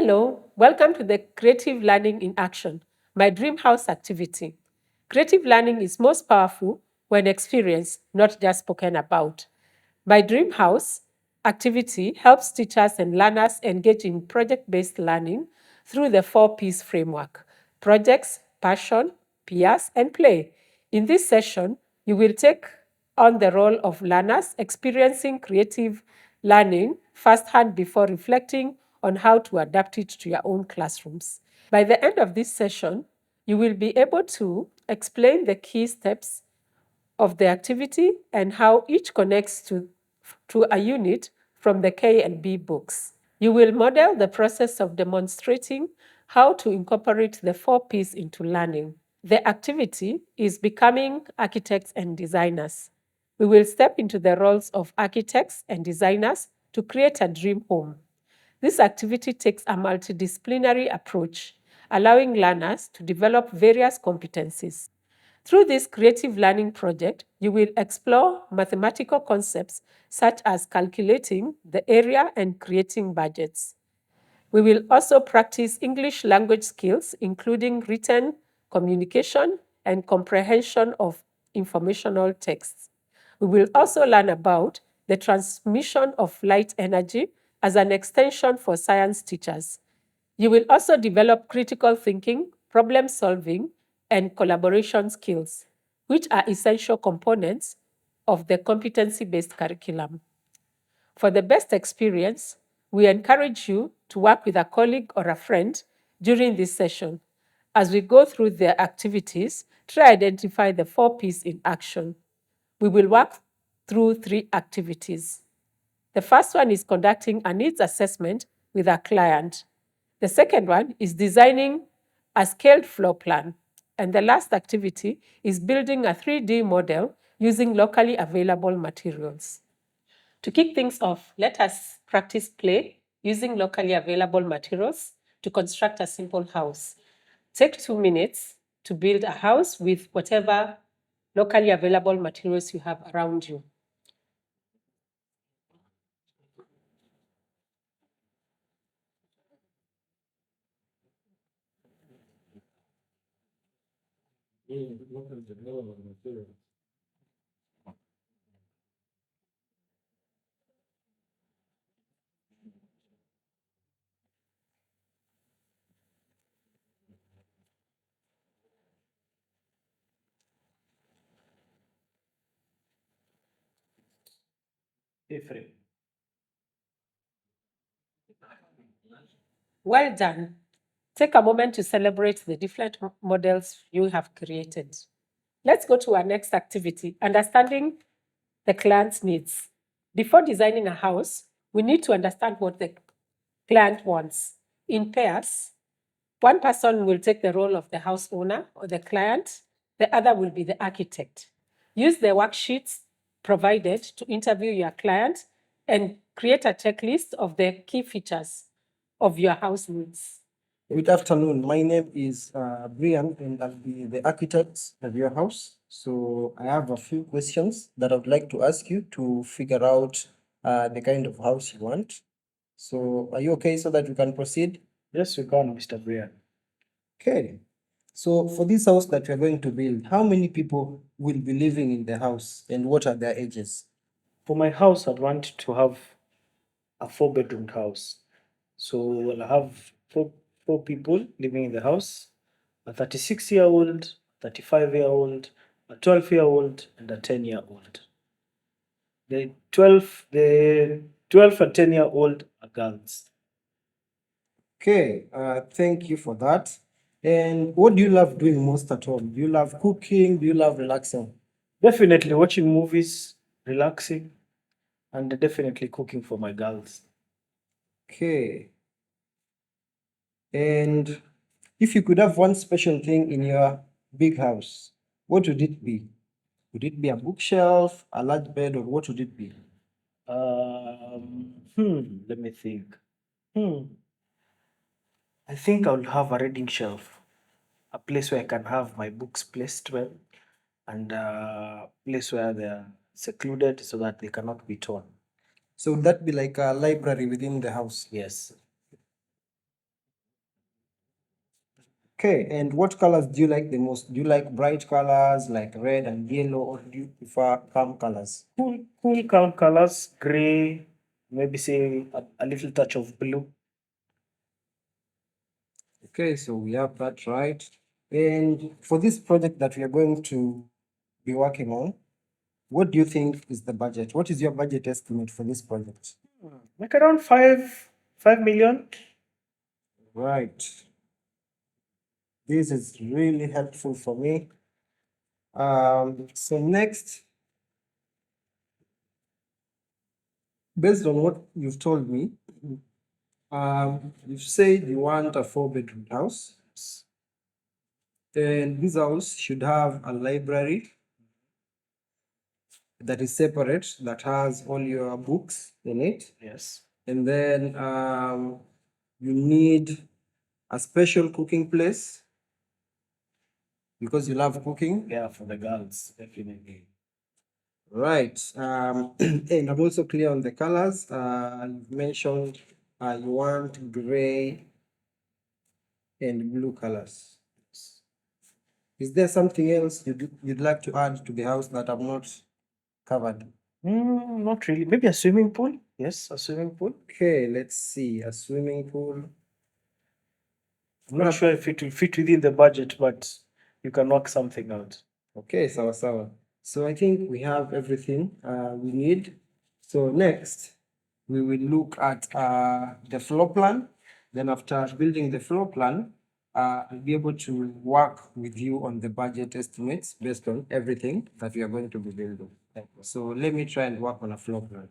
Hello, welcome to the Creative Learning in Action, my dream house activity. Creative learning is most powerful when experienced, not just spoken about. My dream house activity helps teachers and learners engage in project based learning through the 4Ps framework: projects, passion, peers, and play. In this session, you will take on the role of learners experiencing creative learning firsthand before reflecting on how to adapt it to your own classrooms. By the end of this session, you will be able to explain the key steps of the activity and how each connects to a unit from the K and B books. You will model the process of demonstrating how to incorporate the 4Ps into learning. The activity is becoming architects and designers. We will step into the roles of architects and designers to create a dream home. This activity takes a multidisciplinary approach, allowing learners to develop various competencies. Through this creative learning project, you will explore mathematical concepts such as calculating the area and creating budgets. We will also practice English language skills, including written communication and comprehension of informational texts. We will also learn about the transmission of light energy as an extension for science teachers. You will also develop critical thinking, problem solving, and collaboration skills, which are essential components of the competency based curriculum. For the best experience, we encourage you to work with a colleague or a friend during this session. As we go through the activities, try identify the 4Ps in action. We will work through 3 activities. The first one is conducting a needs assessment with a client. The second one is designing a scaled floor plan. And the last activity is building a 3D model using locally available materials. To kick things off, let us practice play using locally available materials to construct a simple house. Take 2 minutes to build a house with whatever locally available materials you have around you. Ephraim. Well done. Take a moment to celebrate the different models you have created. Let's go to our next activity, understanding the client's needs. Before designing a house, we need to understand what the client wants. In pairs, one person will take the role of the house owner or the client, the other will be the architect. Use the worksheets provided to interview your client and create a checklist of the key features of your house needs. Good afternoon. My name is Brian, and I'll be the architect of your house. So I have a few questions that I would like to ask you to figure out the kind of house you want. So are you okay so that we can proceed? Yes, we can, Mr. Brian. Okay. So for this house that we're going to build, how many people will be living in the house and what are their ages? For my house, I'd want to have a 4-bedroom house. So we'll have four people living in the house: a 36-year-old, 35-year-old, a 12-year-old, and a 10-year-old. The 12 and 10-year-old are girls. Okay, thank you for that. And what do you love doing most at home? Do you love cooking? Do you love relaxing? Definitely watching movies, relaxing, and definitely cooking for my girls. Okay. And if you could have one special thing in your big house, what would it be? Would it be a bookshelf, a large bed, or what would it be? Let me think. I think I will have a reading shelf, a place where I can have my books placed well, and a place where they are secluded so that they cannot be torn. So would that be like a library within the house? Yes. Okay, and what colors do you like the most? Do you like bright colors like red and yellow, or do you prefer calm colors? Cool, calm colors, gray, maybe say a little touch of blue. Okay, so we have that right. And for this project that we are going to be working on, what do you think is the budget? What is your budget estimate for this project? Like around 5 million. Right. This is really helpful for me. So next, based on what you've told me, you've said you want a 4-bedroom house. And this house should have a library that is separate, that has all your books in it. Yes. And then you need a special cooking place because you love cooking. Yeah, for the girls, definitely. Right. And I'm also clear on the colors. You've mentioned you want gray and blue colors. Is there something else you'd like to add to the house that I've not covered? Not really. Maybe a swimming pool. Yes, a swimming pool. Okay, let's see. A swimming pool. I'm not sure if it will fit within the budget, but you can work something out. Okay, sawa. So I think we have everything we need. So next, we will look at the floor plan. Then after building the floor plan, I'll be able to work with you on the budget estimates based on everything that we are going to be building. So let me try and work on a floor plan.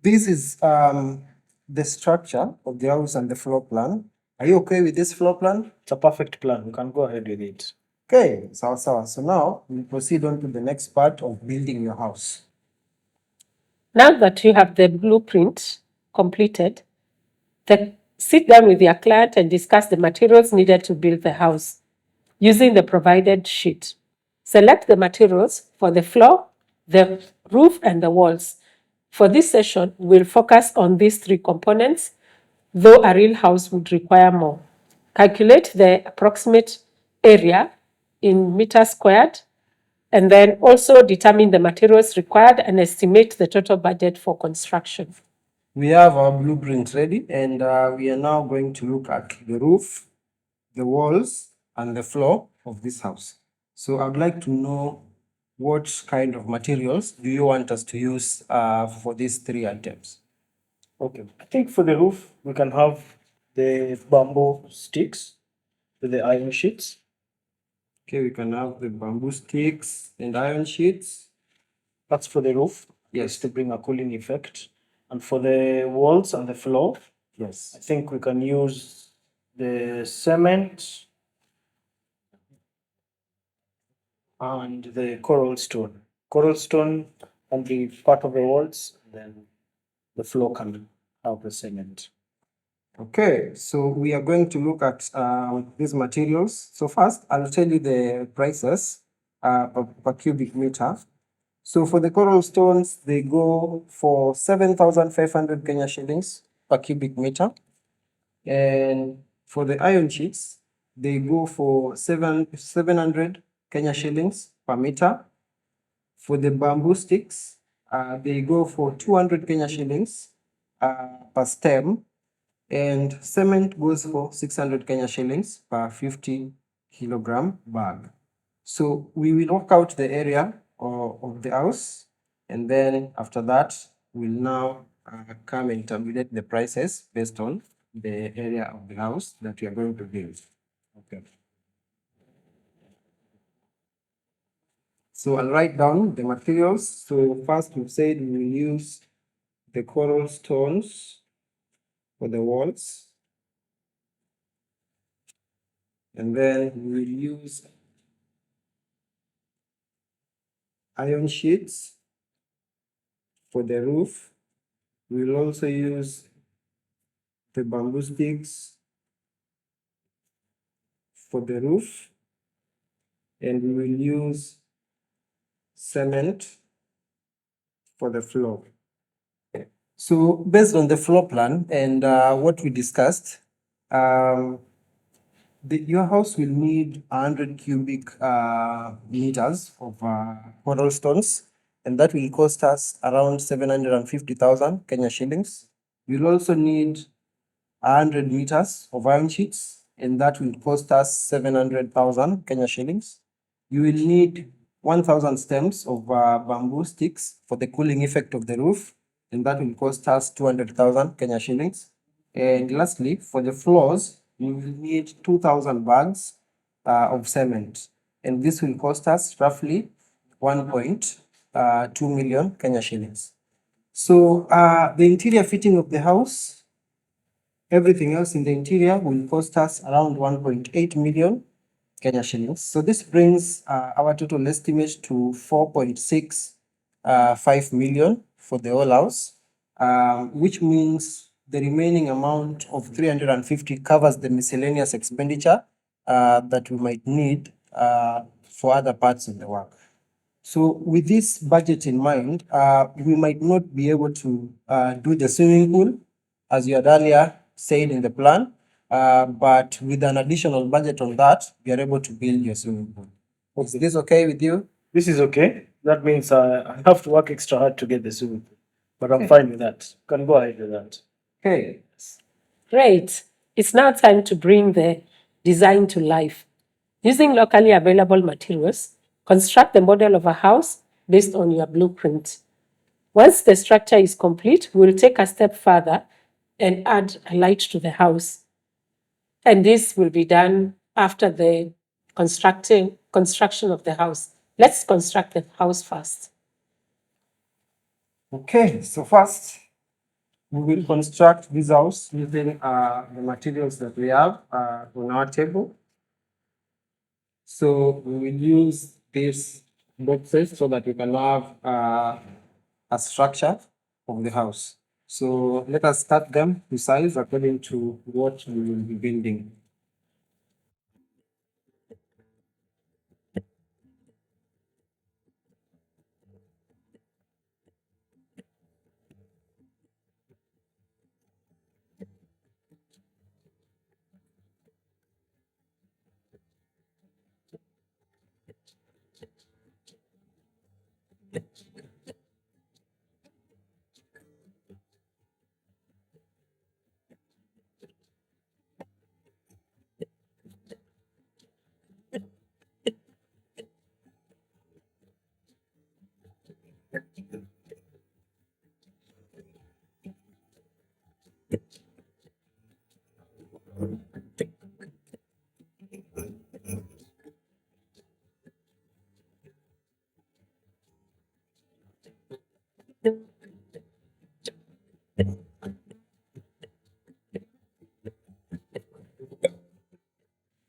This is the structure of the house and the floor plan. Are you okay with this floor plan? It's a perfect plan. We can go ahead with it. Okay, sawa. So now we proceed on to the next part of building your house. Now that you have the blueprint completed, sit down with your client and discuss the materials needed to build the house using the provided sheet. Select the materials for the floor, the roof, and the walls. For this session, we'll focus on these three components, though a real house would require more. Calculate the approximate area in meters squared and then also determine the materials required and estimate the total budget for construction. We have our blueprint ready, and we are now going to look at the roof, the walls, and the floor of this house. So I'd like to know what kind of materials do you want us to use for these three items? Okay, I think for the roof, we can have the bamboo sticks with the iron sheets. Okay, we can have the bamboo sticks and iron sheets. That's for the roof. Yes. To bring a cooling effect. And for the walls and the floor, Yes. I think we can use the cement and the coral stone. Coral stone can be part of the walls, then the floor can have the cement. Okay, so we are going to look at these materials. So first, I'll tell you the prices per cubic meter. So for the coral stones, they go for 7,500 Kenya shillings per cubic meter. And for the iron sheets, they go for 700 Kenya shillings per meter. For the bamboo sticks, they go for 200 Kenya shillings per stem. And cement goes for 600 Kenya shillings per 50 kilogram bag. So we will work out the area of the house, and then after that, we'll now come and tabulate the prices based on the area of the house that we are going to build. Okay. So I'll write down the materials. So first we said we will use the coral stones for the walls. And then we will use iron sheets for the roof. We will also use the bamboo sticks for the roof, and we will use cement for the floor. So based on the floor plan and what we discussed, your house will need 100 cubic meters of coral stones, and that will cost us around 750,000 Kenya shillings. We'll also need 100 meters of iron sheets, and that will cost us 700,000 Kenya shillings. You will need 1,000 stems of bamboo sticks for the cooling effect of the roof, and that will cost us 200,000 Kenya shillings. And lastly, for the floors, you will need 2,000 bags of cement, and this will cost us roughly 1.2 million Kenya shillings. So the interior fitting of the house, everything else in the interior will cost us around 1.8 million Kenya shillings. So this brings our total estimate to 4.65 million for the whole house, which means the remaining amount of 350 covers the miscellaneous expenditure that we might need for other parts of the work. So with this budget in mind, we might not be able to do the swimming pool as you had earlier said in the plan, but with an additional budget on that, we are able to build your swimming pool. Is this okay with you? This is okay. That means I have to work extra hard to get the swimming pool, but I'm Okay. fine with that. You can go ahead with that. Okay. Great. It's now time to bring the design to life. Using locally available materials, construct the model of a house based on your blueprint. Once the structure is complete, we'll take a step further and add a light to the house. And this will be done after the construction of the house. Let's construct the house first. Okay, so first we will construct this house using the materials that we have on our table. So we will use these boxes so that we can have a structure of the house. So let us start them to size according to what we will be building.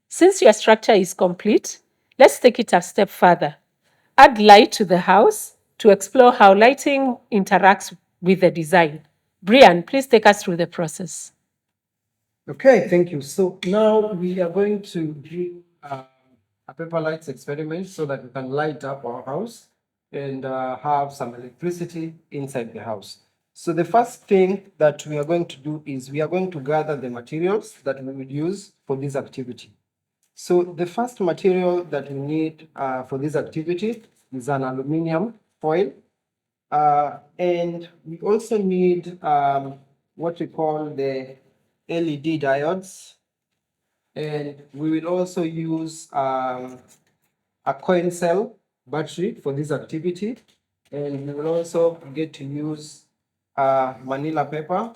Since your structure is complete, let's take it a step further. Add light to the house to explore how lighting interacts with the design. Brian, please take us through the process. Okay, thank you. So now we are going to do a paper lights experiment so that we can light up our house and have some electricity inside the house. So the first thing that we are going to do is we are going to gather the materials that we will use for this activity. So the first material that we need for this activity is an aluminium foil. And we also need what we call the LED diodes. And we will also use a coin cell battery for this activity. And we will also get to use manila paper,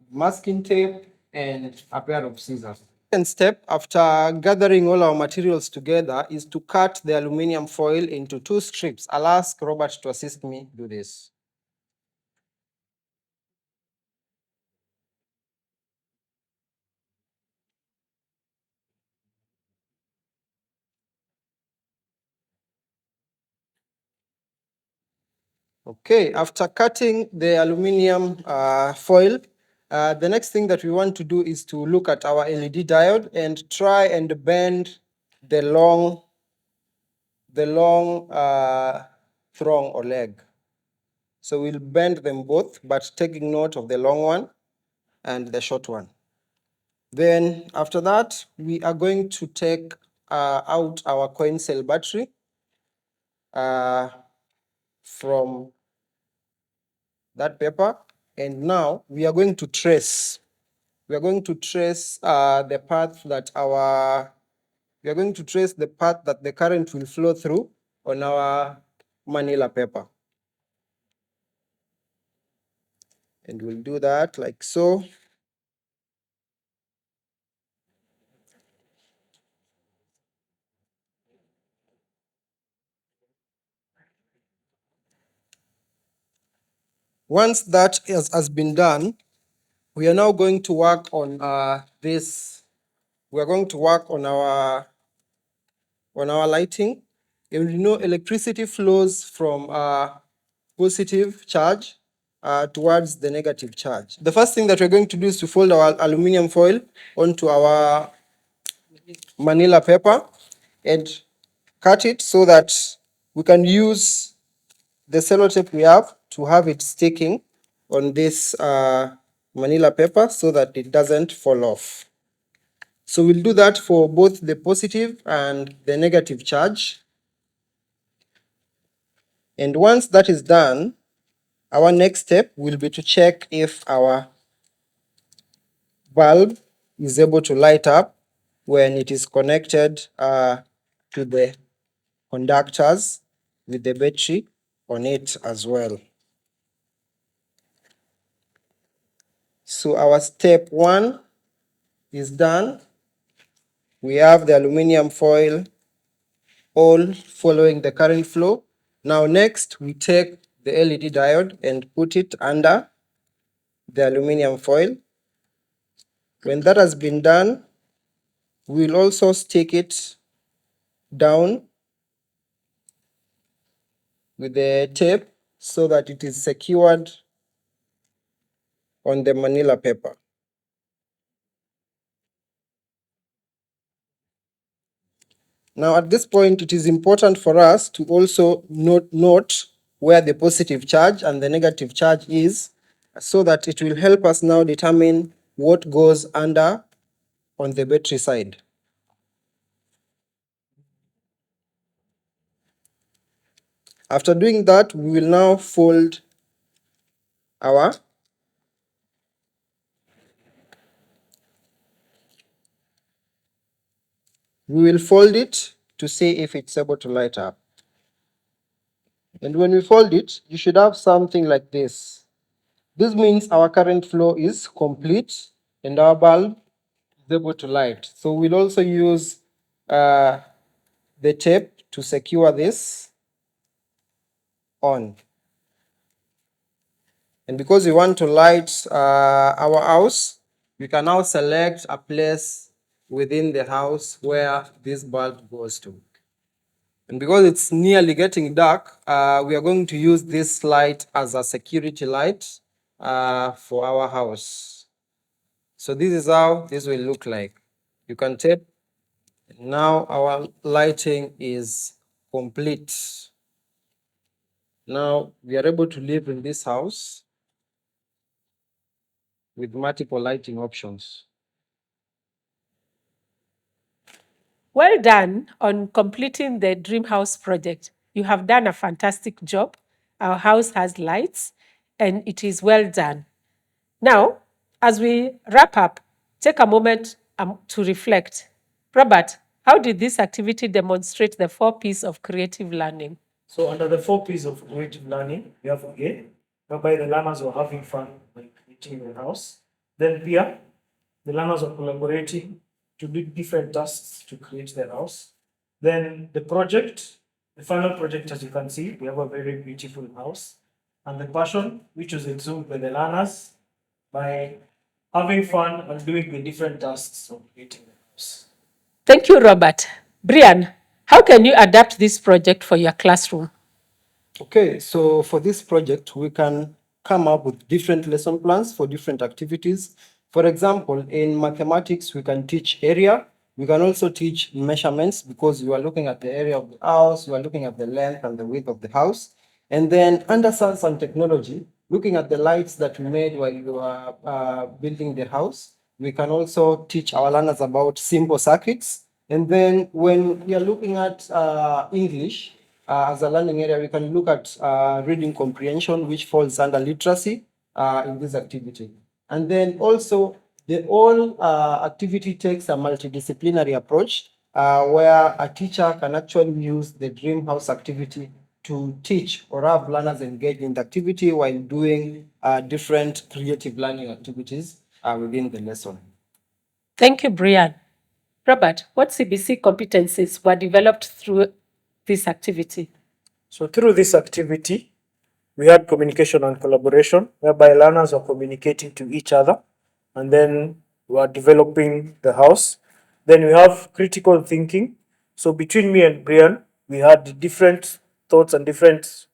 masking tape, and a pair of scissors. Second step after gathering all our materials together is to cut the aluminium foil into 2 strips. I'll ask Robert to assist me do this. Okay, after cutting the aluminium foil, the next thing that we want to do is to look at our LED diode and try and bend the long thong or leg. So we'll bend them both, but taking note of the long one and the short one. Then after that, we are going to take out our coin cell battery from that paper. And now we are going to trace. We are going to trace the path that the current will flow through on our manila paper. And we'll do that like so. Once that has been done, we are now going to work on this. We are going to work on our lighting. And we know electricity flows from positive charge towards the negative charge. The first thing that we're going to do is to fold our aluminum foil onto our manila paper and cut it so that we can use the sellotape we have to have it sticking on this manila paper so that it doesn't fall off. So we'll do that for both the positive and the negative charge. And once that is done, our next step will be to check if our bulb is able to light up when it is connected to the conductors with the battery on it as well. So our step 1 is done. We have the aluminum foil all following the current flow. Now next we take the LED diode and put it under the aluminum foil. When that has been done, we'll also stick it down with the tape so that it is secured on the manila paper. Now at this point, it is important for us to also note where the positive charge and the negative charge is, so that it will help us now determine what goes under on the battery side. After doing that, we will now fold our we will fold it to see if it's able to light up. And when we fold it, you should have something like this. This means our current flow is complete and our bulb is able to light. So we'll also use the tape to secure this on. And because we want to light our house, we can now select a place within the house where this bulb goes to. And because it's nearly getting dark, we are going to use this light as a security light for our house. So this is how this will look like. You can tape. Now our lighting is complete. Now we are able to live in this house with multiple lighting options. Well done on completing the Dream House project. You have done a fantastic job. Our house has lights and it is well done. Now, as we wrap up, take a moment to reflect. Robert, how did this activity demonstrate the 4 P's of creative learning? So under the 4 P's of creative learning, we have A, whereby the learners were having fun by creating the house. Then B, the learners are collaborating to do different tasks to create their house. Then the project, the final project, as you can see, we have a very beautiful house. And the passion, which was exhumed by the learners by having fun and doing the different tasks of creating the house. Thank you, Robert. Brian, how can you adapt this project for your classroom? Okay, so for this project, we can come up with different lesson plans for different activities. For example, in mathematics, we can teach area. We can also teach measurements because you are looking at the area of the house, you are looking at the length and the width of the house. And then under science and technology, looking at the lights that we made while you are building the house, we can also teach our learners about simple circuits. And then when we are looking at English, as a learning area, we can look at reading comprehension, which falls under literacy in this activity. And then also, the whole activity takes a multidisciplinary approach where a teacher can actually use the Dream House activity to teach or have learners engage in the activity while doing different creative learning activities within the lesson. Thank you, Brian. Robert, what CBC competencies were developed through this activity? So through this activity, we had communication and collaboration, whereby learners are communicating to each other, and then we are developing the house. Then we have critical thinking. So between me and Brian, we had different thoughts and different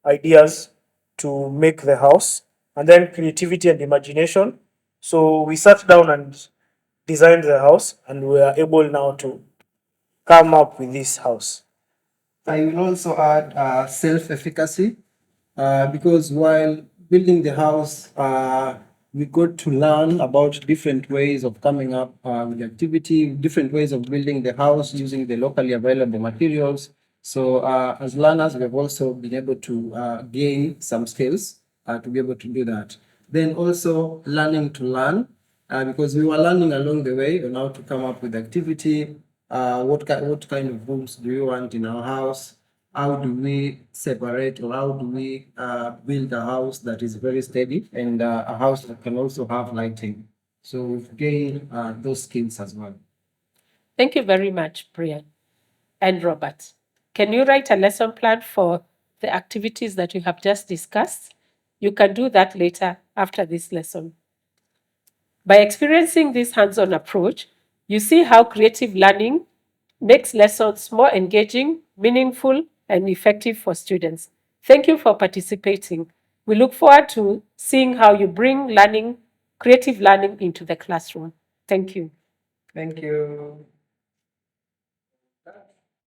ideas to make the house, and then creativity and imagination. So we sat down and designed the house, and we are able now to come up with this house. I will also add self-efficacy because while building the house, we got to learn about different ways of coming up with the activity, different ways of building the house using the locally available materials. So as learners, we have also been able to gain some skills to be able to do that. Then also learning to learn because we were learning along the way on how to come up with activity, what kind of rooms do you want in our house? How do we separate or how do we build a house that is very steady and a house that can also have lighting? So we've gained those skills as well. Thank you very much, Brian and Robert. Can you write a lesson plan for the activities that you have just discussed? You can do that later after this lesson. By experiencing this hands-on approach, you see how creative learning makes lessons more engaging, meaningful, and effective for students. Thank you for participating. We look forward to seeing how you bring learning, creative learning into the classroom. Thank you. Thank you.